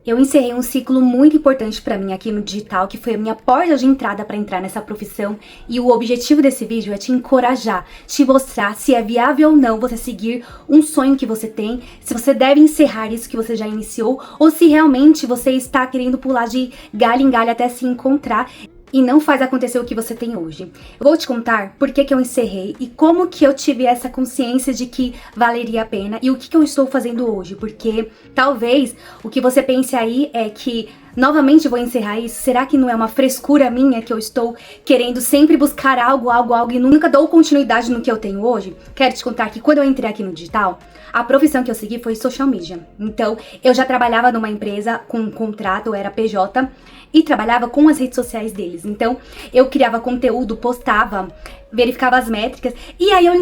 Eu encerrei um ciclo muito importante pra mim aqui no digital, que foi a minha porta de entrada pra entrar nessa profissão. E o objetivo desse vídeo é te encorajar, te mostrar se é viável ou não você seguir um sonho que você tem, se você deve encerrar isso que você já iniciou, ou se realmente você está querendo pular de galho em galho até se encontrar e não faz acontecer o que você tem hoje. Eu vou te contar por que eu encerrei e como que eu tive essa consciência de que valeria a pena e o que eu estou fazendo hoje, porque talvez o que você pense aí é que novamente vou encerrar isso. Será que não é uma frescura minha que eu estou querendo sempre buscar algo e nunca dou continuidade no que eu tenho hoje? Quero te contar que quando eu entrei aqui no digital, a profissão que eu segui foi social media. Então, eu já trabalhava numa empresa com um contrato, eu era PJ, e trabalhava com as redes sociais deles. Então, eu criava conteúdo, postava, verificava as métricas, e aí eu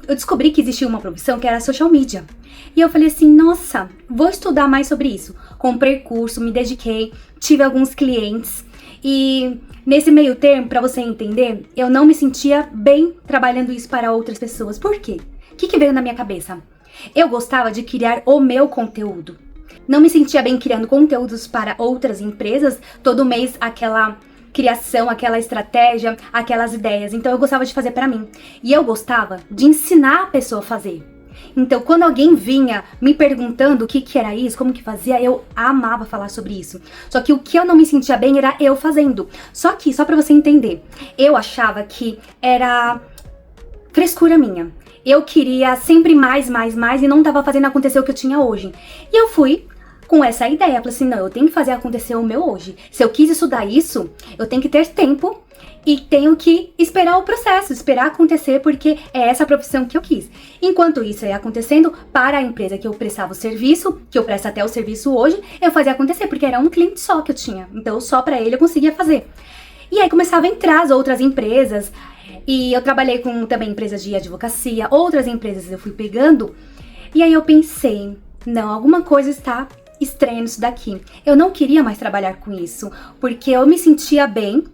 descobri que existia uma profissão que era social media. E eu falei assim, nossa, vou estudar mais sobre isso. Comprei curso, me dediquei, tive alguns clientes, e nesse meio termo, pra você entender, eu não me sentia bem trabalhando isso para outras pessoas. Por quê? O que veio na minha cabeça? Eu gostava de criar o meu conteúdo. Não me sentia bem criando conteúdos para outras empresas, todo mês aquela criação, aquela estratégia, aquelas ideias. Então eu gostava de fazer para mim. E eu gostava de ensinar a pessoa a fazer. Então quando alguém vinha me perguntando o que era isso, como que fazia, eu amava falar sobre isso. Só que o que eu não me sentia bem era eu fazendo. Só que, só para você entender, eu achava que era frescura minha. Eu queria sempre mais e não tava fazendo acontecer o que eu tinha hoje. E eu fui com essa ideia, falei assim, não, eu tenho que fazer acontecer o meu hoje. Se eu quis estudar isso, eu tenho que ter tempo e tenho que esperar o processo, esperar acontecer, porque é essa profissão que eu quis. Enquanto isso ia acontecendo, para a empresa que eu prestava o serviço, que eu presto até o serviço hoje, eu fazia acontecer, porque era um cliente só que eu tinha. Então só pra ele eu conseguia fazer. E aí começava a entrar as outras empresas, e eu trabalhei com também empresas de advocacia, outras empresas eu fui pegando, e aí eu pensei, não, alguma coisa está estranha nisso daqui. Eu não queria mais trabalhar com isso, porque eu me sentia bem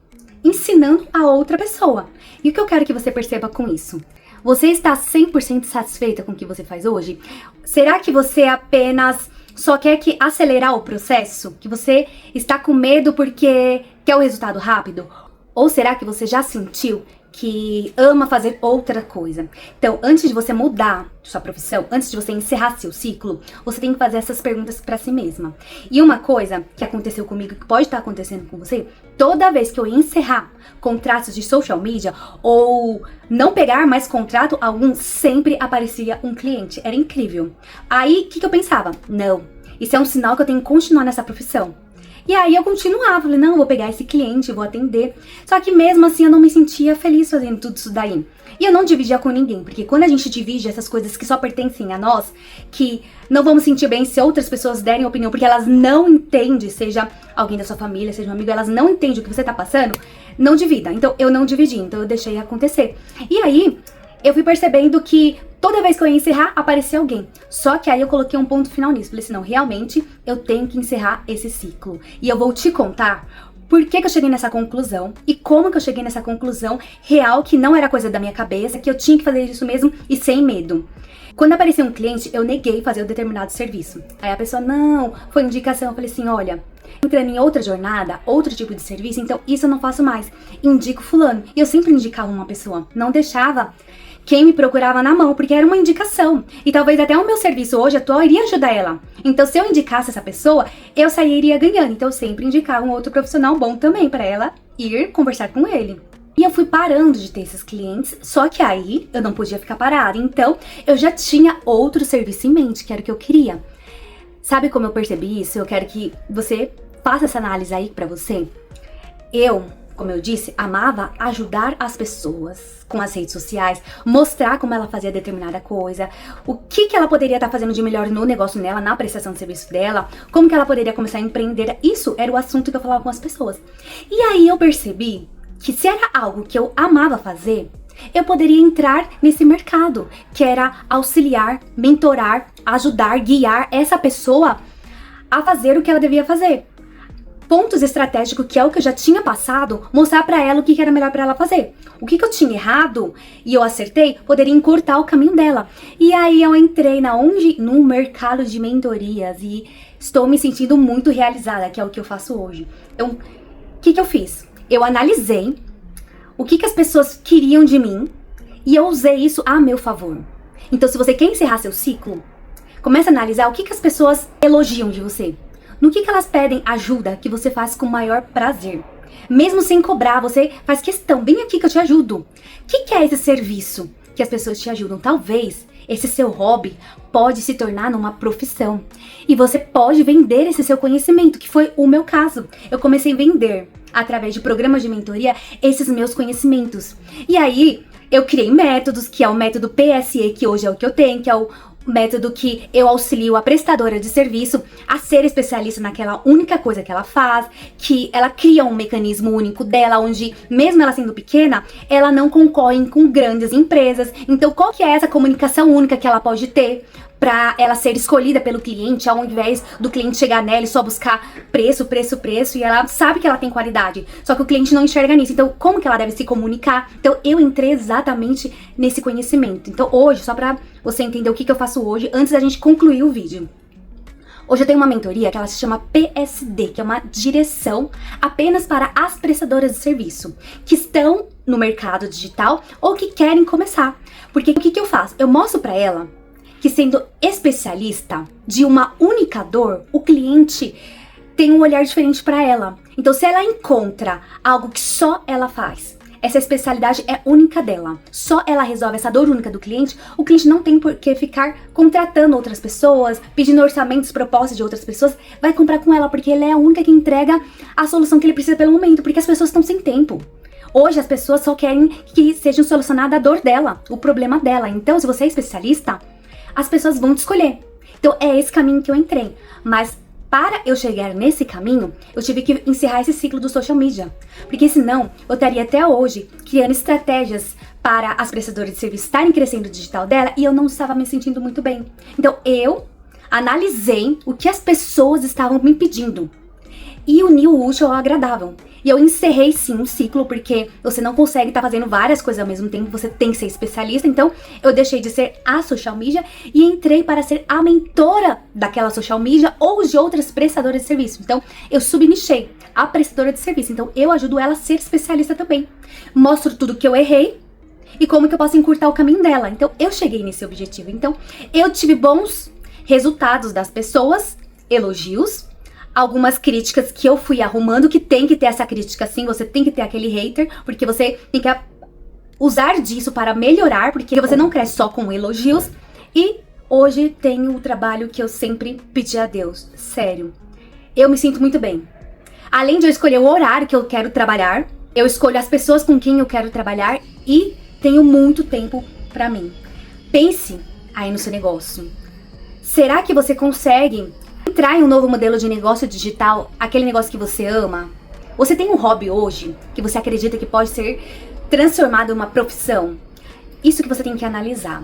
ensinando a outra pessoa. E o que eu quero que você perceba com isso? Você está 100% satisfeita com o que você faz hoje? Será que você apenas só quer acelerar o processo? Que você está com medo porque quer o resultado rápido? Ou será que você já sentiu que ama fazer outra coisa? Então, antes de você mudar sua profissão, antes de você encerrar seu ciclo, você tem que fazer essas perguntas pra si mesma. E uma coisa que aconteceu comigo, que pode estar acontecendo com você, toda vez que eu ia encerrar contratos de social media ou não pegar mais contrato algum, sempre aparecia um cliente. Era incrível. Aí, o que eu pensava? Não, isso é um sinal que eu tenho que continuar nessa profissão. E aí eu continuava, falei, não, eu vou pegar esse cliente, vou atender. Só que mesmo assim eu não me sentia feliz fazendo tudo isso daí. E eu não dividia com ninguém, porque quando a gente divide essas coisas que só pertencem a nós, que não vamos sentir bem se outras pessoas derem opinião, porque elas não entendem, seja alguém da sua família, seja um amigo, elas não entendem o que você tá passando, não divida. Então eu não dividi, então eu deixei acontecer. E aí eu fui percebendo que toda vez que eu ia encerrar, aparecia alguém. Só que aí eu coloquei um ponto final nisso. Falei assim, não, realmente eu tenho que encerrar esse ciclo. E eu vou te contar por que eu cheguei nessa conclusão e como que eu cheguei nessa conclusão real, que não era coisa da minha cabeça, que eu tinha que fazer isso mesmo e sem medo. Quando apareceu um cliente, eu neguei fazer um determinado serviço. Aí a pessoa, não, foi indicação. Eu falei assim, olha, entrando em outra jornada, outro tipo de serviço, então isso eu não faço mais. Indico fulano. E eu sempre indicava uma pessoa, não deixava quem me procurava na mão, porque era uma indicação. E talvez até o meu serviço hoje atual iria ajudar ela. Então, se eu indicasse essa pessoa, eu sairia ganhando. Então, eu sempre indicava um outro profissional bom também para ela ir conversar com ele. E eu fui parando de ter esses clientes, só que aí eu não podia ficar parada. Então, eu já tinha outro serviço em mente, que era o que eu queria. Sabe como eu percebi isso? Eu quero que você faça essa análise aí pra você. Como eu disse, amava ajudar as pessoas com as redes sociais, mostrar como ela fazia determinada coisa, o que ela poderia estar fazendo de melhor no negócio dela, na prestação de serviço dela, como que ela poderia começar a empreender. Isso era o assunto que eu falava com as pessoas. E aí eu percebi que se era algo que eu amava fazer, eu poderia entrar nesse mercado, que era auxiliar, mentorar, ajudar, guiar essa pessoa a fazer o que ela devia fazer. Pontos estratégicos, que é o que eu já tinha passado, mostrar pra ela o que era melhor pra ela fazer. O que eu tinha errado e eu acertei, poderia encurtar o caminho dela. E aí eu entrei no mercado de mentorias e estou me sentindo muito realizada, que é o que eu faço hoje. Então, o que eu fiz? Eu analisei o que as pessoas queriam de mim e eu usei isso a meu favor. Então, se você quer encerrar seu ciclo, comece a analisar o que as pessoas elogiam de você. No que elas pedem ajuda, que você faz com o maior prazer. Mesmo sem cobrar, você faz questão, vem aqui que eu te ajudo. O que é esse serviço que as pessoas te ajudam? Talvez esse seu hobby pode se tornar numa profissão. E você pode vender esse seu conhecimento, que foi o meu caso. Eu comecei a vender, através de programas de mentoria, esses meus conhecimentos. E aí, eu criei métodos, que é o método PSE, que hoje é o que eu tenho, que é o método que eu auxilio a prestadora de serviço a ser especialista naquela única coisa que ela faz, que ela cria um mecanismo único dela, onde mesmo ela sendo pequena, ela não concorre com grandes empresas. Então, qual que é essa comunicação única que ela pode ter para ela ser escolhida pelo cliente, ao invés do cliente chegar nela e só buscar preço, e ela sabe que ela tem qualidade, só que o cliente não enxerga nisso. Então, como que ela deve se comunicar? Então, eu entrei exatamente nesse conhecimento. Então, hoje, só pra você entender o que eu faço hoje, antes da gente concluir o vídeo. Hoje eu tenho uma mentoria que ela se chama PSD, que é uma direção apenas para as prestadoras de serviço, que estão no mercado digital ou que querem começar. Porque o que eu faço? Eu mostro pra ela que, sendo especialista de uma única dor, o cliente tem um olhar diferente para ela. Então, se ela encontra algo que só ela faz, essa especialidade é única dela, só ela resolve essa dor única do cliente, o cliente não tem por que ficar contratando outras pessoas, pedindo orçamentos, propostas de outras pessoas, vai comprar com ela, porque ela é a única que entrega a solução que ele precisa pelo momento, porque as pessoas estão sem tempo. Hoje as pessoas só querem que seja solucionada a dor dela, o problema dela. Então, se você é especialista, as pessoas vão te escolher. Então, é esse caminho que eu entrei. Mas, para eu chegar nesse caminho, eu tive que encerrar esse ciclo do social media. Porque senão, eu estaria até hoje criando estratégias para as prestadoras de serviço estarem crescendo o digital dela e eu não estava me sentindo muito bem. Então, eu analisei o que as pessoas estavam me pedindo e uni o útil ao agradável. E eu encerrei sim um ciclo, porque você não consegue estar fazendo várias coisas ao mesmo tempo, você tem que ser especialista. Então, eu deixei de ser a social media e entrei para ser a mentora daquela social media ou de outras prestadoras de serviço. Então, eu subnichei a prestadora de serviço. Então, eu ajudo ela a ser especialista também. Mostro tudo que eu errei e como que eu posso encurtar o caminho dela. Então, eu cheguei nesse objetivo. Então, eu tive bons resultados das pessoas, elogios, algumas críticas que eu fui arrumando, que tem que ter essa crítica sim, você tem que ter aquele hater, porque você tem que usar disso para melhorar, porque você não cresce só com elogios. E hoje tenho o trabalho que eu sempre pedi a Deus, sério. Eu me sinto muito bem. Além de eu escolher o horário que eu quero trabalhar, eu escolho as pessoas com quem eu quero trabalhar e tenho muito tempo pra mim. Pense aí no seu negócio. Será que você consegue entrar em um novo modelo de negócio digital, aquele negócio que você ama? Você tem um hobby hoje que você acredita que pode ser transformado em uma profissão? Isso que você tem que analisar.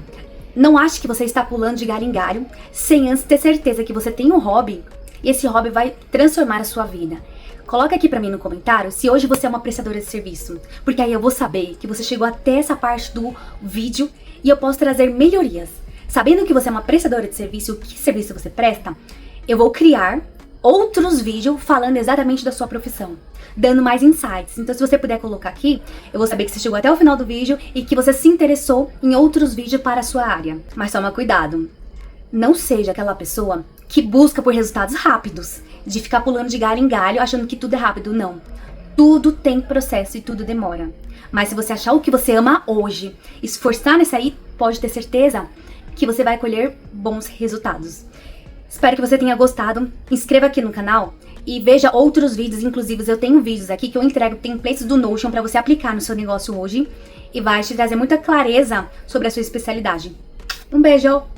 Não ache que você está pulando de galho em galho sem antes ter certeza que você tem um hobby e esse hobby vai transformar a sua vida. Coloca aqui pra mim no comentário se hoje você é uma prestadora de serviço, porque aí eu vou saber que você chegou até essa parte do vídeo e eu posso trazer melhorias. Sabendo que você é uma prestadora de serviço, o que serviço você presta, eu vou criar outros vídeos falando exatamente da sua profissão, dando mais insights. Então, se você puder colocar aqui, eu vou saber que você chegou até o final do vídeo e que você se interessou em outros vídeos para a sua área. Mas toma cuidado, não seja aquela pessoa que busca por resultados rápidos, de ficar pulando de galho em galho, achando que tudo é rápido. Não, tudo tem processo e tudo demora. Mas se você achar o que você ama hoje, esforçar nesse aí, pode ter certeza que você vai colher bons resultados. Espero que você tenha gostado. Inscreva aqui no canal e veja outros vídeos. Inclusive, eu tenho vídeos aqui que eu entrego templates do Notion para você aplicar no seu negócio hoje e vai te trazer muita clareza sobre a sua especialidade. Um beijo!